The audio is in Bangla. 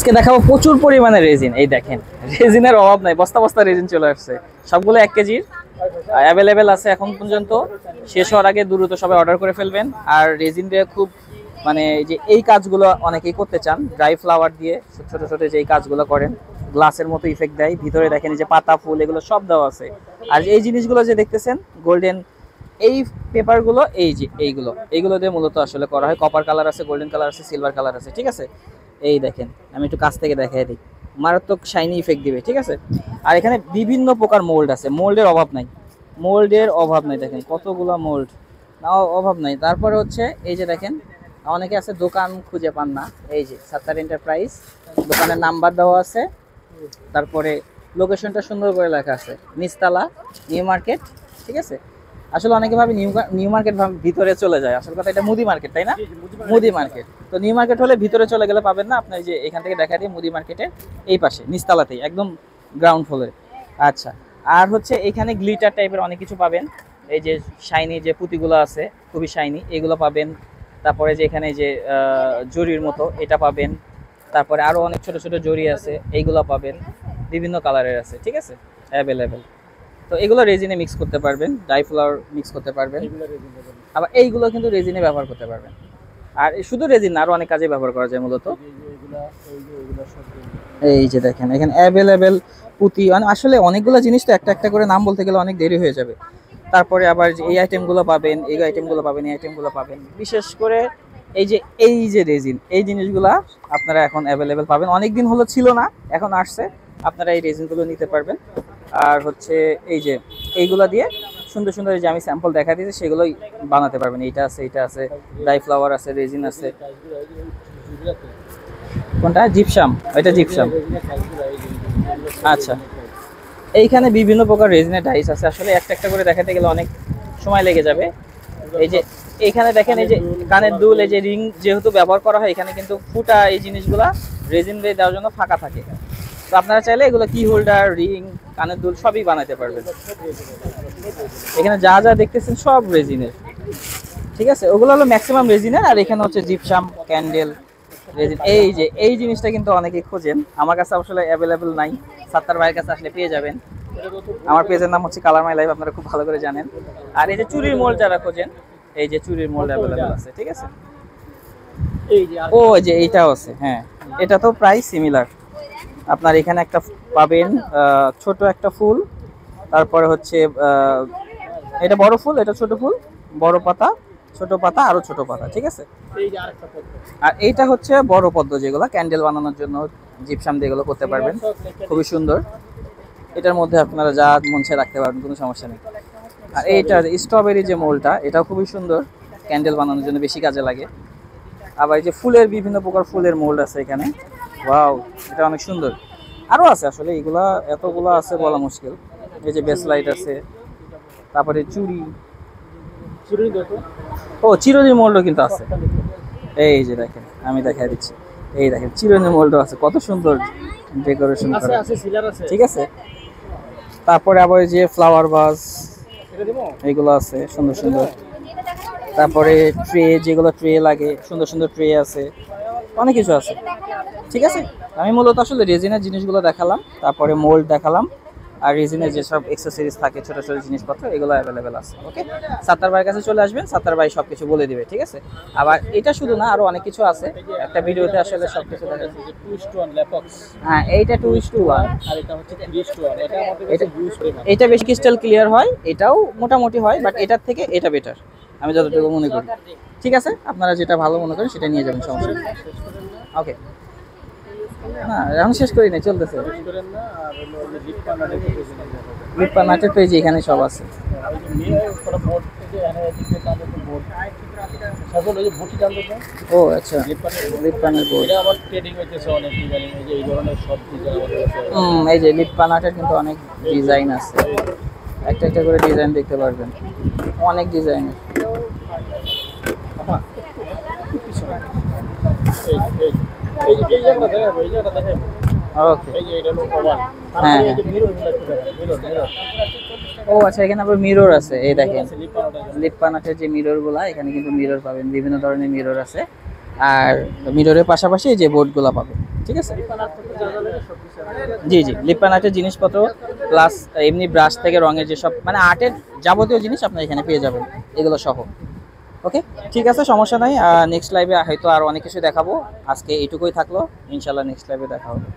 আজকে দেখাবো প্রচুর পরিমাণে রেজিন। এই দেখেন রেজিনের অভাব নাই, বস্তা বস্তা রেজিন চলে আসছে, সবগুলো 1 কেজির অ্যাভেলেবেল আছে এখন পর্যন্ত। শেষ হওয়ার আগে দ্রুত সবাই অর্ডার করে ফেলবেন। আর রেজিন দিয়ে খুব মানে যে এই কাজগুলো অনেকেই করতে চান, ড্রাই ফ্লাওয়ার দিয়ে ছোট ছোট যে এই কাজগুলো করেন, গ্লাসের মতো ইফেক্ট দেয়, ভিতরে দেখেন যে পাতা ফুল এগুলো সব দেওয়া আছে। আর এই জিনিসগুলো যে দেখতেছেন গোল্ডেন এই পেপারগুলো, এই যে এইগুলো দিয়ে মূলত আসলে করা হয়। কপার কালার আছে, গোল্ডেন কালার আছে, সিলভার কালার আছে, ঠিক আছে। এই দেখেন আমি একটু কাছ থেকে দেখাই দিই, মারাত্মক শাইনি ইফেক্ট দিবে, ঠিক আছে। আর এখানে বিভিন্ন প্রকার মোল্ড আছে, মোল্ডের অভাব নাই, দেখেন কতগুলো মোল্ড, না অভাব নাই। তারপরে হচ্ছে এই যে দেখেন অনেকে আছে দোকান খুঁজে পান না, এই যে সাত্তার এন্টারপ্রাইজ, দোকানের নাম্বার দেওয়া আছে, তারপরে লোকেশনটা সুন্দর করে লেখা আছে, নিচতলা, নিউ মার্কেট, ঠিক আছে। আসলে অনেকে ভাবে নিউ মার্কেট ভিতরে চলে যায়, আসল কথা এটা মুদি মার্কেট, তাই না? মুদি মার্কেট। তো নিউ মার্কেট হলে ভিতরে চলে গেলে পাবেন না, আপনার যে এখান থেকে দেখা দিয়ে মুদি মার্কেটের এই পাশে নিচতলাতেই একদম গ্রাউন্ড ফ্লোরে। আচ্ছা, আর হচ্ছে এখানে গ্লিটার টাইপের অনেক কিছু পাবেন, এই যে শাইনি যে পুঁতিগুলো আছে খুবই শাইনি, এগুলো পাবেন। তারপরে যে এখানে যে জরির মতো এটা পাবেন, তারপরে আরও অনেক ছোট ছোট জরি আছে, এইগুলো পাবেন, বিভিন্ন কালারের আছে, ঠিক আছে, অ্যাভেলেবেল। তো এগুলো রেজিনে মিক্স করতে পারবেন, ডাই ফ্লাওয়ার মিক্স করতে পারবেন, আবার এইগুলো কিন্তু রেজিনে ব্যবহার করতে পারবেন। আর শুধু রেজিন না, আরও অনেক কাজে ব্যবহার করা যায় মূলত। এই যে দেখেন এখানে অ্যাভেলেবেল পুঁতি, মানে আসলে অনেকগুলো জিনিস তো একটা একটা করে নাম বলতে গেলে অনেক দেরি হয়ে যাবে। তারপরে আবার এই আইটেমগুলো পাবেন, এই আইটেমগুলো পাবেন, এই আইটেমগুলো পাবেন। বিশেষ করে এই যে রেজিন, এই জিনিসগুলা আপনারা এখন অ্যাভেলেবেল পাবেন, অনেকদিন হলো ছিল না, এখন আসছে, আপনারা এই রেজিনগুলো নিতে পারবেন। আর হচ্ছে এই যে এইগুলা দিয়ে সুন্দর সুন্দর যে আমি স্যাম্পল দেখা দিয়েছি সেগুলোই বানাতে পারবেন। এইটা আছে, এইটা আছে, ড্রাই ফ্লাওয়ার আছে, রেজিন আছে। কোনটা? জিপসাম, এটা জিপসাম। আচ্ছা, এইখানে বিভিন্ন প্রকার রেজিনের ডাইস আছে, আসলে একটা একটা করে দেখাতে গেলে অনেক সময় লেগে যাবে। এই যে এইখানে দেখেন এই যে কানের দুল, এই যে রিং যেহেতু ব্যবহার করা হয়, এখানে কিন্তু ফুটা এই জিনিসগুলা রেজিন দিয়ে দেওয়ার জন্য ফাঁকা থাকে। তো আপনারা চাইলে এগুলো কি হোল্ডার, রিং, কানের দুল সবই বানাতে পারবেন। এখানে যা যা দেখতেছেন সব রেজিনের, ঠিক আছে, ওগুলো হলো ম্যাক্সিমাম রেজিনের। আর এখানে হচ্ছে জিপসাম, ক্যান্ডেল, রেজিন। এই যে এই জিনিসটা কিন্তু অনেকেই খোঁজেন, আমার কাছে আসলে অ্যাভেলেবেল নাই, সাত্তার ভাইয়ের কাছে আসলে পেয়ে যাবেন। আমার পেজের নাম হচ্ছে কালার মাই লাইফ, আপনারা খুব ভালো করে জানেন। আর এই যে চুরির মোল্ড যারা খোঁজেন, এই যে চুরির মোল্ড অ্যাভেলেবেল আছে, ঠিক আছে। ও যে এইটাও আছে, হ্যাঁ, এটা তো প্রায় সিমিলার। আপনার এখানে একটা পাবেন ছোট একটা ফুল, তারপরে হচ্ছে এটা বড় ফুল, এটা ছোট ফুল, বড় পাতা, ছোট পাতা, আরো ছোট পাতা, ঠিক আছে। আর এইটা হচ্ছে বড় পদ্ম, যেগুলো ক্যান্ডেল বানানোর জন্য জিপসাম দিয়ে এগুলো করতে পারবেন, খুবই সুন্দর। এটার মধ্যে আপনারা যা মন চায় রাখতে পারবেন, কোনো সমস্যা নেই। আর এইটা স্ট্রবেরি যে মোলটা, এটাও খুবই সুন্দর, ক্যান্ডেল বানানোর জন্য বেশি কাজে লাগে। আবার এই যে ফুলের বিভিন্ন প্রকার ফুলের মোল্ড আছে এখানে, ওয়াও, এটা অনেক সুন্দর। আরও আছে, আসলে এগুলা এতগুলো আছে বলা মুশকিল। এই যে বেস লাইট আছে, তারপরে চুড়ি, ও চিরুনির মোল্ডও কিন্তু আছে। এই যে দেখেন আমি দেখাই দিচ্ছি, এই দেখেন চিরুনির মোল্ডও আছে, কত সুন্দর ডেকোরেশন করা, ঠিক আছে। তারপরে আবার এই যে ফ্লাওয়ার ভাস, এইগুলো আছে সুন্দর সুন্দর। তারপরে ট্রে, যেগুলো ট্রে লাগে, সুন্দর সুন্দর ট্রে আছে, অনেক কিছু আছে, ঠিক আছে। আমি মূলত আসলে রেজিনের জিনিসগুলো দেখালাম, তারপরে মোল্ড দেখালাম, আর রেজিনের যেসব অ্যাক্সেসরিজ থাকে ছোটো ছোটো জিনিসপত্র, এগুলো অ্যাভেলেবেল আছে। ওকে, সাত্তার ভাইয়ের কাছে চলে আসবেন, সাত্তার ভাই সব কিছু বলে দিবে, ঠিক আছে। আবার এটা শুধু না, আরও অনেক কিছু আছে, একটা ভিডিওতে আসলে সব কিছু দেখা যাচ্ছে। হ্যাঁ, এইটা 2:1, আর এটা হচ্ছে 3:1। এটা বেশি ক্রিস্টাল ক্লিয়ার হয়, এটাও মোটামুটি হয়, বাট এটার থেকে এটা বেটার আমি যতটুকু মনে করি, ঠিক আছে। আপনারা যেটা ভালো মনে করেন সেটা নিয়ে যাবেন, সমস্যা নেই। ওকে, না এখন শেষ করি না, চলতেছে। লিপ্পা নাটের পেজ এখানে সব আছে। ও আচ্ছা, লিপ্পানের বোর্ড, এই যে লিপ্পা নাটের কিন্তু অনেক ডিজাইন আছে, একটা একটা করে ডিজাইন দেখতে পারবেন, অনেক ডিজাইন। হ্যাঁ, ও আচ্ছা, এখানে আবার মিরর আছে, এই দেখেন লিপ্পা নাটের যে মিরর গুলা, এখানে কিন্তু মিরর পাবেন, বিভিন্ন ধরনের মিরর আছে। আর মিররের পাশাপাশি এই যে বোর্ড গুলা পাবেন। ঠিক আছে। জি জি, লিপ্পান আর্টের জিনিসপত্র প্লাস এমনি ব্রাশ থেকে রঙের যেসব মানে আর্টের যাবতীয় জিনিস আপনার এখানে পেয়ে যাবেন এগুলো সহ। ওকে, ঠিক আছে, সমস্যা নাই। নেক্সট লাইভে হয়তো আর অনেক কিছু দেখাবো। আজকে এইটুকুই থাকলো, ইনশাল্লাহ নেক্সট লাইভে দেখা হবে।